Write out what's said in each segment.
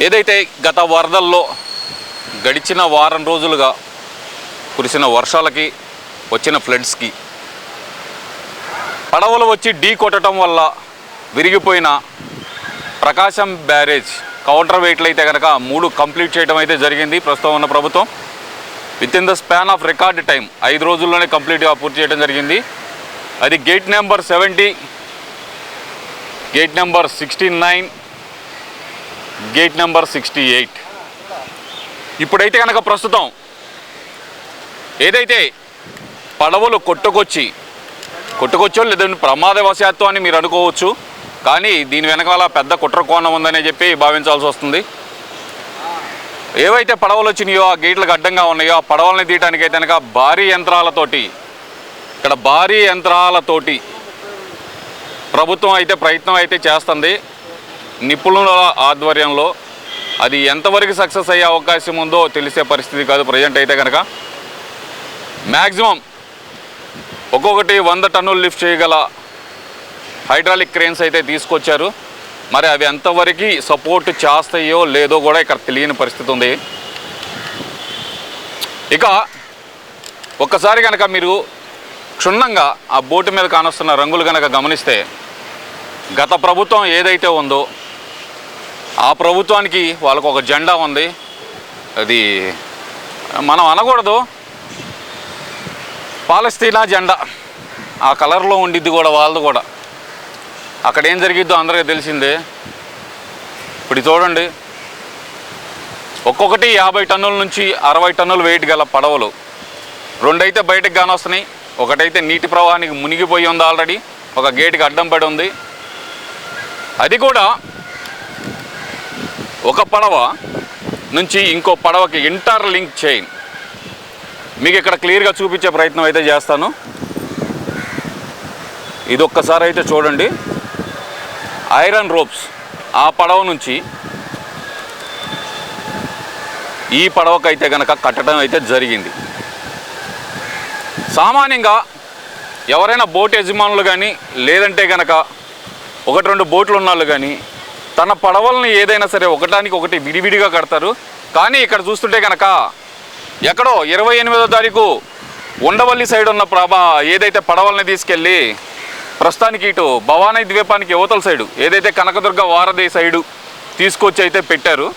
ఏదైతే గత వరదల్లో గడిచిన వారం రోజులుగా కురిసిన వర్షాలకి వచ్చిన ఫ్లడ్స్కి పడవలు వచ్చి ఢీ కొట్టడం వల్ల విరిగిపోయిన ప్రకాశం బ్యారేజ్ కౌంటర్ వెయిట్లు అయితే కనుక 3 కంప్లీట్ చేయడం అయితే జరిగింది. ప్రస్తుతం ఉన్న ప్రభుత్వం with in the span of record time 5 రోజుల్లోనే కంప్లీట్గా పూర్తి చేయడం జరిగింది. అది gate number 70, gate number 69, gate number 68. ఇప్పుడైతే కనుక ప్రస్తుతం ఏదైతే పడవలు కొట్టుకొచ్చో లేదంటే ప్రమాదవశాత్తు అని మీరు అనుకోవచ్చు, కానీ దీని వెనకాల పెద్ద కుట్ర కోణం ఉందని చెప్పి భావించాల్సి వస్తుంది. ఏవైతే పడవలు వచ్చినాయో ఆ గేట్లకు అడ్డంగా ఉన్నాయో ఆ పడవల్ని తీయటానికైతే కనుక భారీ యంత్రాలతోటి ప్రభుత్వం అయితే ప్రయత్నం అయితే చేస్తుంది నిపుణుల ఆధ్వర్యంలో. అది ఎంతవరకు సక్సెస్ అయ్యే అవకాశం ఉందో తెలిసే పరిస్థితి కాదు. ప్రజెంట్ అయితే కనుక మ్యాక్సిమం ఒక్కొక్కటి 100 టన్నులు లిఫ్ట్ చేయగల హైడ్రాలిక్ క్రేన్స్ అయితే తీసుకొచ్చారు. మరి అవి ఎంతవరకు సపోర్ట్ చేస్తాయో లేదో కూడా ఇక్కడ తెలియని పరిస్థితి ఉంది. ఇక ఒక్కసారి కనుక మీరు క్షుణ్ణంగా ఆ బోటు మీద కానొస్తున్న రంగులు కనుక గమనిస్తే గత ప్రభుత్వం ఏదైతే ఉందో ఆ ప్రభుత్వానికి వాళ్ళకు ఒక జెండా ఉంది. అది మనం అనకూడదు, పాలస్తీనా జెండా ఆ కలర్లో ఉండిద్ది కూడా వాళ్ళది కూడా. అక్కడ ఏం జరిగిద్దో అందరికీ తెలిసిందే. ఇప్పుడు చూడండి, ఒక్కొక్కటి 50 టన్నుల నుంచి 60 టన్నుల వెయిట్ గల పడవలు. 2 అయితే బయటకు కానొస్తున్నాయి, ఒకటైతే నీటి ప్రవాహానికి మునిగిపోయి ఉంది ఆల్రెడీ, ఒక గేటుకి అడ్డం పడి ఉంది. అది కూడా ఒక పడవ నుంచి ఇంకో పడవకి ఇంటర్లింక్ చైన్. మీకు ఇక్కడ క్లియర్గా చూపించే ప్రయత్నం అయితే చేస్తాను. ఇది ఒక్కసారి అయితే చూడండి, ఐరన్ రోప్స్ ఆ పడవ నుంచి ఈ పడవకైతే కనుక కట్టడం అయితే జరిగింది. సామాన్యంగా ఎవరైనా బోట్ యజమానులు కానీ లేదంటే కనుక 1-2 బోట్లు ఉన్న వాళ్ళు కానీ తన పడవల్ని ఏదైనా సరే ఒకటానికి ఒకటి విడివిడిగా కడతారు. కానీ ఇక్కడ చూస్తుంటే కనుక ఎక్కడో 28వ తారీఖు ఉండవల్లి సైడ్ ఉన్న ఏదైతే పడవల్ని తీసుకెళ్ళి ప్రస్తుతానికి ఇటు భవానీ ద్వీపానికి యువతల సైడు ఏదైతే కనకదుర్గ వారధి సైడు తీసుకొచ్చి అయితే పెట్టారు.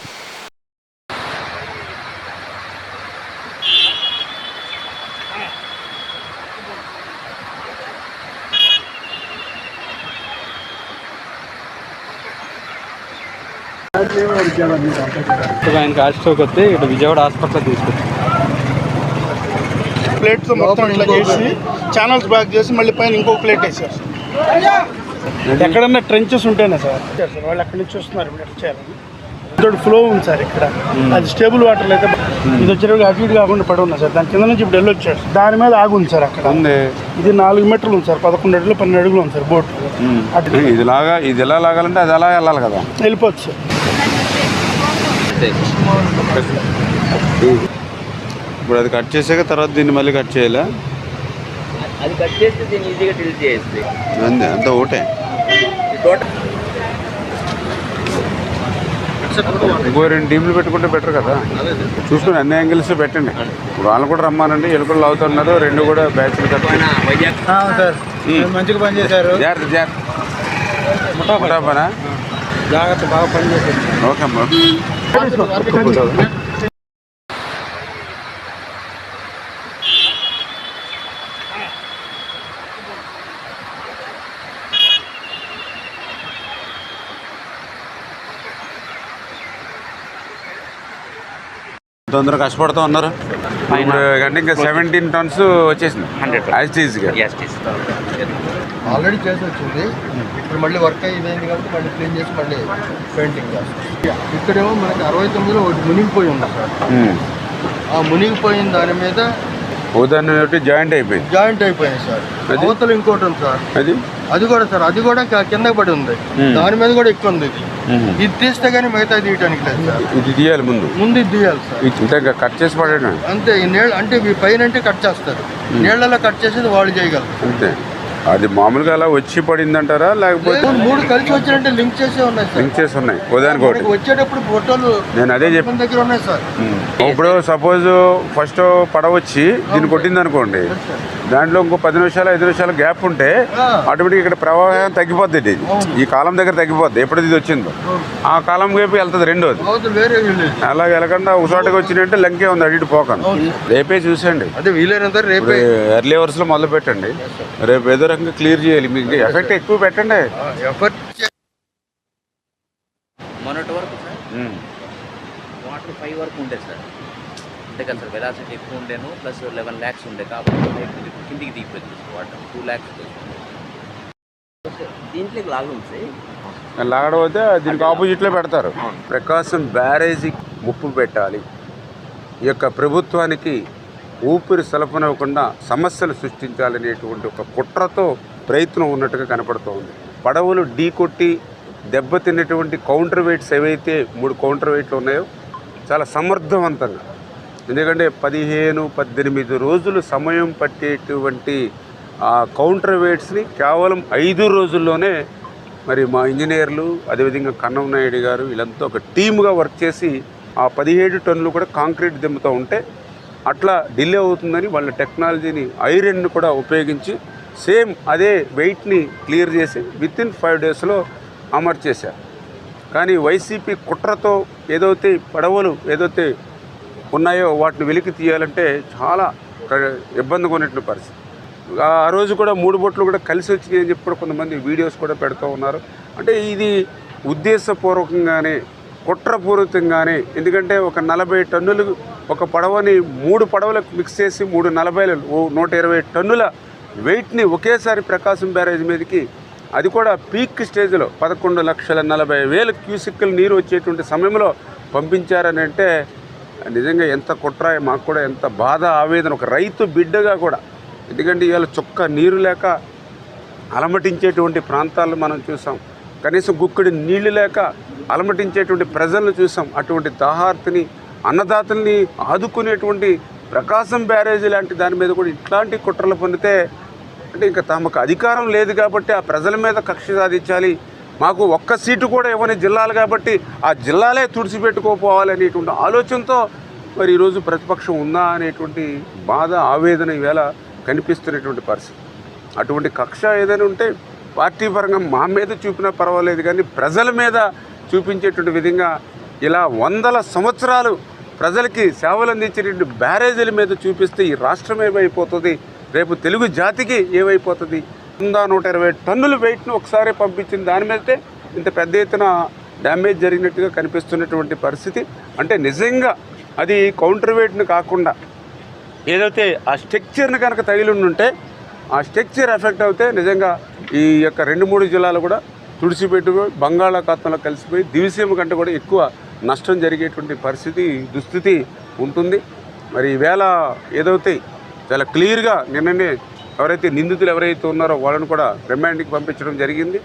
ఆయనకి హాస్పిటల్కి వస్తే ఇటు విజయవాడ హాస్పిటల్ తీసుకొచ్చి ప్లేట్స్ మొత్తం ఇట్లా చేసి ఛానల్స్ బ్యాక్ చేసి మళ్ళీ పైన ఇంకొక ప్లేట్ వేసారు. ఎక్కడన్నా ట్రెంచెస్ ఉంటేనే సార్ వాళ్ళు అక్కడి నుంచి వస్తున్నారు. ఇప్పుడు ఎట్లా చేయాలని ఇంకోటి ఫ్లో ఉంది సార్ ఇక్కడ, అది స్టేబుల్ వాటర్లో అయితే ఇది వచ్చేటప్పుడు అటు ఇటు కాకుండా పడి ఉన్నా సార్. దాని కింద నుంచి ఇప్పుడు వెళ్ళొచ్చాడు, దాని మీద ఆగి ఉంది సార్. అక్కడ ఇది 4 మీటర్లు ఉంది సార్, 11 అడుగులు 12 అడుగులు ఉంది సార్ బోట్. ఇది ఎలా లాగాలంటే అది అలా వెళ్ళాలి కదా, వెళ్ళిపోవచ్చు సార్. ఇప్పుడు అది కట్ చేసాక తర్వాత దీన్ని మళ్ళీ కట్ చేయాలా? అది కట్ చేస్తే దీన్ని ఈజీగా డిలీట్ చేయొచ్చు. అంతా ఒకటే. ఇంకో 2 టీంలు పెట్టుకుంటే బెటర్ కదా. చూసుకుని అన్ని యాంగిల్స్ పెట్టండి. వాళ్ళు కూడా రమ్మానండి, వీళ్ళు కూడా లాగుతున్నారు. 2 కూడా బ్యాచ్లు కట్టాలి. మంచిగా పని చేశారు. పనా జాగ్రత్త, బాగా పని చేశారు. ఓకే అమ్మా. తొందరగా కష్టపడుతూ ఉన్నారు. అంటే ఇంకా 17 టన్స్ వచ్చేసింది ఆల్రెడీ చేసి వచ్చింది. ఇప్పుడు మళ్ళీ వర్క్ అయ్యింది కాబట్టి మళ్ళీ క్లీన్ చేసి మళ్ళీ పెయింటింగ్ చేస్తాం. ఇక్కడేమో మనకి 69లో ఒకటి మునిగిపోయి ఉంది సార్. ఆ మునిగిపోయిన దాని మీద జాయింట్ అయిపోయింది సార్. అవతల ఇంకోటి ఉంది సార్, అది కూడా సార్, అది కూడా కింద పడి ఉంది. దాని మీద కూడా ఎక్కువ ఉంది. ఇది తీస్తే కానీ మిగతా తీయడానికి లేదు సార్. ఇది తీయాలి, ముందు ఇది తీయాలి సార్. కట్ చేసి పడండి అంతే. ఈ నీళ్ళు అంటే పైన అంటే కట్ చేస్తారు, నీళ్ళలో కట్ చేసేది వాళ్ళు చేయగలరు. అంతే. అది మామూలుగా అలా వచ్చి పడిందంటారా లేకపోతే 3 కలిసి వచ్చినట్టే లింక్ చేసే ఉన్నాయి సార్. లింక్ చేసి ఉన్నాయి ఉదాహరణకోటి వచ్చేటప్పుడు ఫోటోలు నేను అదే చెప్పి దగ్గర ఉన్నాయి సార్. ఇప్పుడు సపోజ్ ఫస్ట్ పడవ వచ్చి దీన్ని కొట్టింది అనుకోండి, దాంట్లో ఇంకో 10 నిమిషాలు 5 నిమిషాలు గ్యాప్ ఉంటే ఆటోమేటిక్ ఇక్కడ ప్రవాహం తగ్గిపోద్ది. ఇది ఈ కాలం దగ్గర తగ్గిపోద్ది ఎప్పుడు ఇది వచ్చిందో ఆ కాలం వైపు వెళ్తుంది రెండోది. వేరే విలేజ్ అలా వెళ్ళకుండా ఒక చోటకి వచ్చినట్టే లంకే ఉంది అటు పోకండి. రేపే చూసండి, అదే వీలైనంత రేపే ఎర్లీ అవర్స్లో మొదలు పెట్టండి. రేపు ఏదో రకంగా క్లియర్ చేయాలి. మీకు ఎఫెక్ట్ ఎక్కువ పెట్టండి. ఎఫర్ట్ మొన్నటి వరకు సార్ వాటర్ 5 వరకు ఉండే సార్. అంతే కదా సార్, వెలాసిటీ ఎక్కువ ఉండేను ప్లస్ 11 lakhs ఉండే కాబట్టి కిందికి దిగిపోయింది వాటర్ 2 lakhs. దీంట్లోకి లాగుంది సార్. లాగడపోతే దీనికి ఆపోజిట్లో పెడతారు. ప్రకాశం బ్యారేజీ ముప్పు పెట్టాలి, ఈ యొక్క ప్రభుత్వానికి ఊపిరి సలపనివ్వకుండా సమస్యలు సృష్టించాలనేటువంటి ఒక కుట్రతో ప్రయత్నం ఉన్నట్టుగా కనపడుతోంది. పడవలు ఢీకొట్టి దెబ్బతిన్నటువంటి కౌంటర్ వెయిట్స్ ఏవైతే 3 కౌంటర్ వెయిట్లు ఉన్నాయో చాలా సమర్థవంతంగా, ఎందుకంటే 15-18 రోజులు సమయం పట్టేటువంటి ఆ కౌంటర్ వెయిట్స్ని కేవలం 5 రోజుల్లోనే మరి మా ఇంజనీర్లు అదేవిధంగా కన్నం నాయుడు గారు వీళ్ళంతా ఒక టీమ్గా వర్క్ చేసి ఆ 17 టన్నులు కూడా కాంక్రీట్ దింపుతూ ఉంటే అట్లా డిలే అవుతుందని వాళ్ళ టెక్నాలజీని ఐరన్ను కూడా ఉపయోగించి సేమ్ అదే వెయిట్ని క్లియర్ చేసి వితిన్ 5 డేస్లో అమర్చేశారు. కానీ వైసీపీ కుట్రతో ఏదైతే పడవలు ఏదైతే ఉన్నాయో వాటిని వెలికి తీయాలంటే చాలా ఇబ్బందిగా ఉన్నటువంటి పరిస్థితి. ఆ రోజు కూడా 3 బోట్లు కూడా కలిసి వచ్చినాయి అని చెప్పి కూడా కొంతమంది వీడియోస్ కూడా పెడుతూ ఉన్నారు. అంటే ఇది ఉద్దేశపూర్వకంగానే కుట్రపూరితంగానే, ఎందుకంటే ఒక 40 టన్నులు ఒక పడవని 3 పడవలకు మిక్స్ చేసి 120 టన్నుల వెయిట్ని ఒకేసారి ప్రకాశం బ్యారేజ్ మీదకి, అది కూడా పీక్ స్టేజ్లో 11,40,000 క్యూసిక్కులు నీరు వచ్చేటువంటి సమయంలో పంపించారని అంటే నిజంగా ఎంత కుట్ర, మాకు కూడా ఎంత బాధ ఆవేదన ఒక రైతు బిడ్డగా కూడా. ఎందుకంటే ఇవాళ చుక్క నీరు లేక అలమటించేటువంటి ప్రాంతాలను మనం చూసాం, కనీసం గుక్కడి నీళ్లు లేక అలమటించేటువంటి ప్రజలను చూసాం. అటువంటి దాహార్తిని అన్నదాతల్ని ఆదుకునేటువంటి ప్రకాశం బ్యారేజీ లాంటి దాని మీద కూడా ఇట్లాంటి కుట్రలు పొందితే అంటే ఇంకా తమకు అధికారం లేదు కాబట్టి ఆ ప్రజల మీద కక్ష సాధించాలి, మాకు ఒక్క సీటు కూడా ఇవ్వని జిల్లాలు కాబట్టి ఆ జిల్లాలే తుడిచిపెట్టుకోపోవాలనేటువంటి ఆలోచనతో మరి ఈరోజు ప్రతిపక్షం ఉందా అనేటువంటి బాధ ఆవేదన ఈవేళ కనిపిస్తున్నటువంటి పరిస్థితి. అటువంటి కక్ష ఏదైనా ఉంటే పార్టీ పరంగా మా మీద చూపినా పర్వాలేదు, కానీ ప్రజల మీద చూపించేటువంటి విధంగా ఇలా 100 సంవత్సరాలు ప్రజలకి సేవలు అందించేటువంటి బ్యారేజీల మీద చూపిస్తే ఈ రాష్ట్రం ఏమైపోతుంది, రేపు తెలుగు జాతికి ఏమైపోతుంది. 120 టన్నుల వెయిట్ను ఒకసారి పంపించిన దాని మీదే ఇంత పెద్ద ఎత్తున డ్యామేజ్ జరిగినట్టుగా కనిపిస్తున్నటువంటి పరిస్థితి. అంటే నిజంగా అది కౌంటర్ వెయిట్ను కాకుండా ఏదైతే ఆ స్ట్రక్చర్ని కనుక తగిలి ఉంటే ఆ స్ట్రక్చర్ ఎఫెక్ట్ అవుతే నిజంగా ఈ యొక్క 2-3 జిల్లాలు కూడా తుడిచిపెట్టుకుపోయి బంగాళాఖాతంలో కలిసిపోయి దివిసీమ కంటే కూడా ఎక్కువ నష్టం జరిగేటువంటి పరిస్థితి దుస్థితి ఉంటుంది. మరి ఈవేళ ఏదైతే చాలా క్లియర్గా నిన్ననే ఎవరైతే నిందితులు ఎవరైతే ఉన్నారో వాళ్ళని కూడా రిమాండ్కి పంపించడం జరిగింది.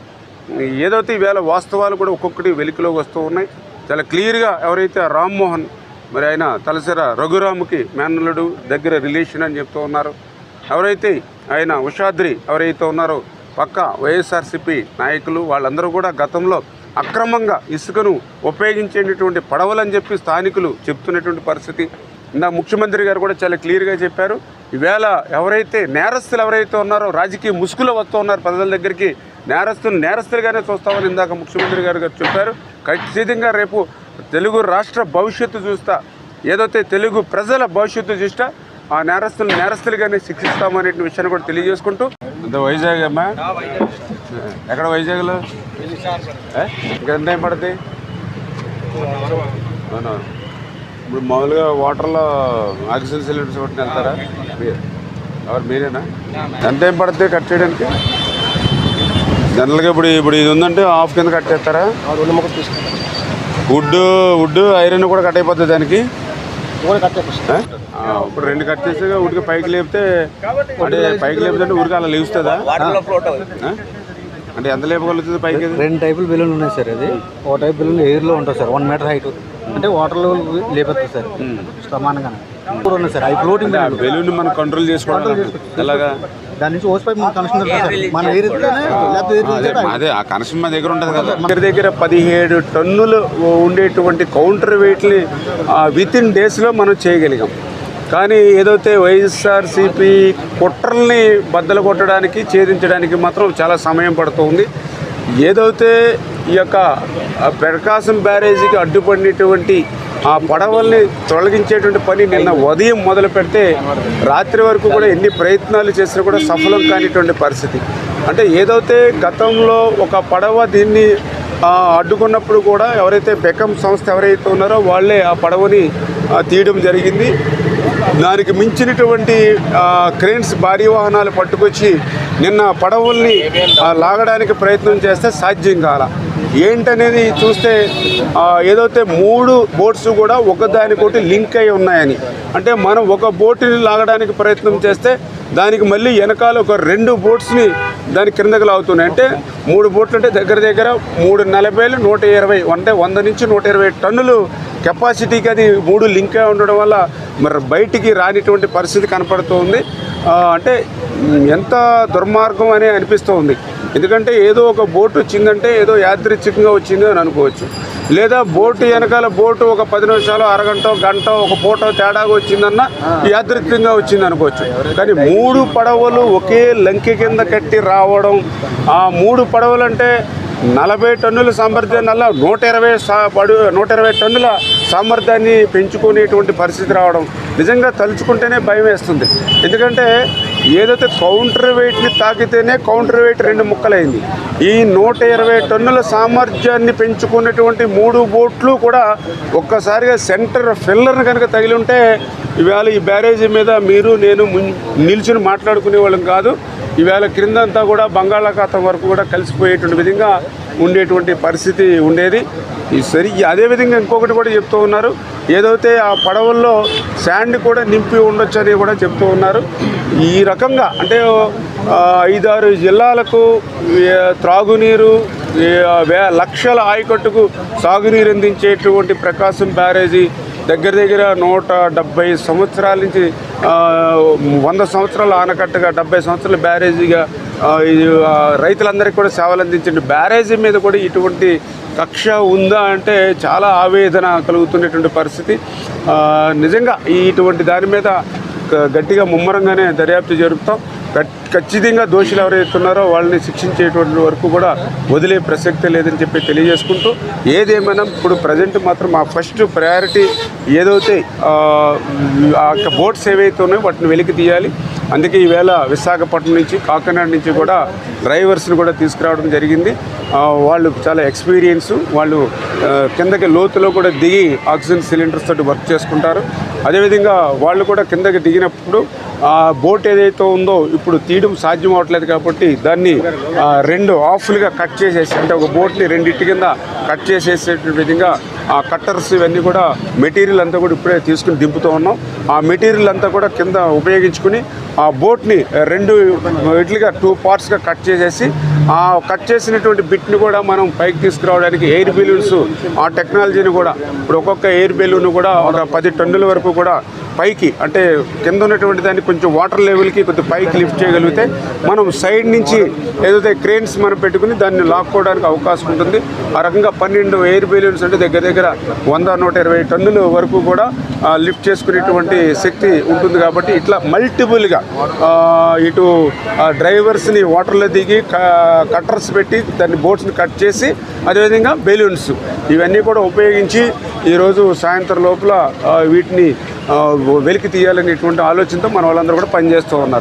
ఏదైతే ఈవేళ వాస్తవాలు కూడా ఒక్కొక్కటి వెలికిలోకి వస్తూ ఉన్నాయి. చాలా క్లియర్గా ఎవరైతే రామ్మోహన్ మరి ఆయన తలసర రఘురాముకి మేనల్లుడు దగ్గర రిలేషన్ అని చెప్తూ ఉన్నారు, ఎవరైతే ఆయన ఉషాద్రి ఎవరైతే ఉన్నారో పక్క వైఎస్ఆర్సీపీ నాయకులు వాళ్ళందరూ కూడా గతంలో అక్రమంగా ఇసుకను ఉపయోగించేటటువంటి పడవలని చెప్పి స్థానికులు చెప్తున్నటువంటి పరిస్థితి. నా ముఖ్యమంత్రి గారు కూడా చాలా క్లియర్గా చెప్పారు, ఈవేళ ఎవరైతే నేరస్తులు ఎవరైతే ఉన్నారో రాజకీయ ముసుగులో వస్తూ ఉన్నారు ప్రజల దగ్గరికి, నేరస్తులుగానే చూస్తామని ఇందాక ముఖ్యమంత్రి గారు చెప్పారు. ఖచ్చితంగా రేపు తెలుగు రాష్ట్ర భవిష్యత్తు చూస్తా, ఏదైతే తెలుగు ప్రజల భవిష్యత్తు చూస్తా ఆ నేరస్తులుగానే శిక్షిస్తామనే విషయాన్ని కూడా తెలియజేసుకుంటూ. అంత వైజాగ్ అమ్మా, ఎక్కడ వైజాగ్లో ఇంకా ఎంత టైం పడుతుంది? అవునా, ఇప్పుడు మామూలుగా వాటర్లో ఆక్సిజన్ సిలిండర్స్ ఒకటి వెళ్తారా ఎవరు మీరేనా? ఎంత టైం పడుతుంది కట్ చేయడానికి? జనరల్గా ఇప్పుడు ఇది ఉందంటే హాఫ్ కింద కట్ చేస్తారా? వుడ్ ఐరన్ కూడా కట్ అయిపోతుంది దానికి. ఇప్పుడు 2 కట్ చేస్తే ఉడికి పైకి లేపితే అంటే పైకి లేపుతుంటే ఉరికి అలా లేస్తుందా? అంటే ఎంత లేపగలుగుతుంది పైకి? 2 టైపుల బెలూన్లు ఉన్నాయి సార్. అది ఒక టైప్ బెలూన్ ఎయిర్లో ఉంటుంది సార్, 1 మీటర్ హైట్, అంటే వాటర్లో లేపేస్తుంది సార్ సమానంగా. ఉన్నాయి సార్ అవి ఫ్లోటింగ్ ఆ బెలూన్ మనం కంట్రోల్ చేసుకోవడం ఎలాగా? దాని నుంచి ఓస్ పైప్ కనెక్షన్ మన ఏరియాలోనే లేకపోతే అదే ఆ కనెక్షన్ మా దగ్గర ఉంటుంది కదా. దగ్గర 17 టన్నులు ఉండేటువంటి కౌంటర్ వెయిట్ని విత్ ఇన్ డేస్లో మనం చేయగలిగాం. కానీ ఏదైతే వైఎస్ఆర్సీపీ కుట్రల్ని బద్దలు కొట్టడానికి ఛేదించడానికి మాత్రం చాలా సమయం పడుతుంది. ఏదైతే ఈ యొక్క ప్రకాశం బ్యారేజీకి అడ్డుపడినటువంటి ఆ పడవల్ని తొలగించేటువంటి పని నిన్న ఉదయం మొదలు పెడితే రాత్రి వరకు కూడా ఎన్ని ప్రయత్నాలు చేసినా కూడా సఫలం కానిటువంటి పరిస్థితి. అంటే ఏదైతే గతంలో ఒక పడవ దీన్ని అడ్డుకున్నప్పుడు కూడా ఎవరైతే బెకమ్ సంస్థ ఎవరైతే ఉన్నారో వాళ్ళే ఆ పడవని తీయడం జరిగింది. దానికి మించినటువంటి క్రేన్స్ భారీ వాహనాలు పట్టుకొచ్చి నిన్న పడవల్ని లాగడానికి ప్రయత్నం చేస్తే సాధ్యం కాల. ఏంటనేది చూస్తే ఏదైతే 3 బోట్స్ కూడా ఒకదానికొకటి లింక్ అయి ఉన్నాయని, అంటే మనం ఒక బోటుని లాగడానికి ప్రయత్నం చేస్తే దానికి మళ్ళీ వెనకాల ఒక 2 బోట్స్ని దాని కిందకి లాగుతున్నాయి. అంటే 3 బోట్లు అంటే దగ్గర 340 120 అంటే 100 నుంచి 120 టన్నులు కెపాసిటీకి అది 3 లింక్ అయి ఉండడం వల్ల మరి బయటికి రానిటువంటి పరిస్థితి కనపడుతుంది. అంటే ఎంత దుర్మార్గం అని అనిపిస్తూ ఉంది. ఎందుకంటే ఏదో ఒక బోటు వచ్చిందంటే ఏదో యాదృచ్ఛికంగా వచ్చింది అని అనుకోవచ్చు, లేదా బోటు వెనకాల బోటు ఒక 10 నిమిషాలు అరగంట గంట ఒక పూట తేడాగా వచ్చిందన్న యాదృచ్ఛికంగా వచ్చింది అనుకోవచ్చు. కానీ 3 పడవలు ఒకే లంకె కింద కట్టి రావడం, ఆ 3 పడవలు అంటే 40 టన్నుల సామర్థ్యాన్ని 120 టన్నుల సామర్థ్యాన్ని పెంచుకునేటువంటి పరిస్థితి రావడం నిజంగా తలుచుకుంటేనే భయం వేస్తుంది. ఎందుకంటే ఏదైతే కౌంటర్ వెయిట్ని తాకితేనే కౌంటర్ వెయిట్ 2 ముక్కలైంది. ఈ 120 టన్నుల సామర్థ్యాన్ని పెంచుకున్నటువంటి 3 బోట్లు కూడా ఒక్కసారిగా సెంటర్ ఫిల్లర్ని కనుక తగిలి ఉంటే ఇవాళ ఈ బ్యారేజీ మీద మీరు నేను నిల్చుని మాట్లాడుకునే వాళ్ళం కాదు. ఈవేళ క్రిందంతా కూడా బంగాళాఖాతం వరకు కూడా కలిసిపోయేటువంటి విధంగా ఉండేటువంటి పరిస్థితి ఉండేది. అదేవిధంగా ఇంకొకటి కూడా చెప్తూ ఉన్నారు, ఏదైతే ఆ పడవల్లో శాండ్ కూడా నింపి ఉండొచ్చు అని కూడా చెప్తూ ఉన్నారు. ఈ రకంగా అంటే 5-6 జిల్లాలకు త్రాగునీరు, లక్షల ఆయకట్టుకు సాగునీరు అందించేటువంటి ప్రకాశం బ్యారేజీ దగ్గర 170 సంవత్సరాల నుంచి 100 సంవత్సరాల ఆనకట్టగా 70 సంవత్సరాల బ్యారేజీగా రైతులందరికీ కూడా సేవలు అందించండి. బ్యారేజీ మీద కూడా ఇటువంటి కక్ష ఉందా అంటే చాలా ఆవేదన కలుగుతున్నటువంటి పరిస్థితి. నిజంగా ఇటువంటి దాని మీద గట్టిగా ముమ్మరంగానే దర్యాప్తు జరుపుతాం. ఖచ్చితంగా దోషులు ఎవరైతే ఉన్నారో వాళ్ళని శిక్షించేటువంటి వరకు కూడా వదిలే ప్రసక్తే లేదని చెప్పి తెలియజేసుకుంటూ, ఏదేమైనా ఇప్పుడు ప్రజెంట్ మాత్రం మా ఫస్ట్ ప్రయారిటీ ఏదైతే ఆ బోట్స్ ఏవైతే ఉన్నాయో వాటిని వెలికి తీయాలి. అందుకే ఈవేళ విశాఖపట్నం నుంచి కాకినాడ నుంచి కూడా డ్రైవర్స్ని కూడా తీసుకురావడం జరిగింది. వాళ్ళు చాలా ఎక్స్పీరియన్స్, వాళ్ళు కిందకి లోతులో కూడా దిగి ఆక్సిజన్ సిలిండర్స్ తోటి వర్క్ చేసుకుంటారు. అదేవిధంగా వాళ్ళు కూడా కిందకి దిగినప్పుడు ఆ బోట్ ఏదైతే ఉందో ఇప్పుడు తీయడం సాధ్యం అవ్వట్లేదు కాబట్టి దాన్ని 2 హాఫ్లుగా కట్ చేసేసి, అంటే ఒక బోట్ని 2 కింద కట్ చేసేసే విధంగా ఆ కట్టర్స్ ఇవన్నీ కూడా మెటీరియల్ అంతా కూడా ఇప్పుడే తీసుకుని దింపుతూ ఉన్నాం. ఆ మెటీరియల్ అంతా కూడా కింద ఉపయోగించుకుని ఆ బోట్ని 2 పార్ట్స్గా కట్ చేసేసి ఆ కట్ చేసినటువంటి బిట్ని కూడా మనం పైకి తీసుకురావడానికి ఎయిర్ బెలూన్స్ ఆ టెక్నాలజీని కూడా ఇప్పుడు ఒక్కొక్క ఎయిర్ బెలూన్ కూడా ఒక 10 టన్నుల వరకు కూడా పైకి, అంటే కింద ఉన్నటువంటి దాన్ని కొంచెం వాటర్ లెవెల్కి కొంచెం పైకి లిఫ్ట్ చేయగలిగితే మనం సైడ్ నుంచి ఏదైతే క్రేన్స్ మనం పెట్టుకుని దాన్ని లాక్కోవడానికి అవకాశం ఉంటుంది. ఆ రకంగా 12 ఎయిర్ బెలూన్స్ అంటే దగ్గర 100-120 టన్నుల వరకు కూడా లిఫ్ట్ చేసుకునేటువంటి శక్తి ఉంటుంది. కాబట్టి ఇట్లా మల్టిపుల్గా ఇటు డ్రైవర్స్ని వాటర్లో దిగి కట్టర్స్ పెట్టి దాన్ని బోట్స్ని కట్ చేసి అదేవిధంగా బెలూన్స్ ఇవన్నీ కూడా ఉపయోగించి ఈరోజు సాయంత్రం లోపల వీటిని వెలికి తీయాలనేటువంటి ఆలోచనతో మన వాళ్ళందరూ కూడా పనిచేస్తూ ఉన్నారు.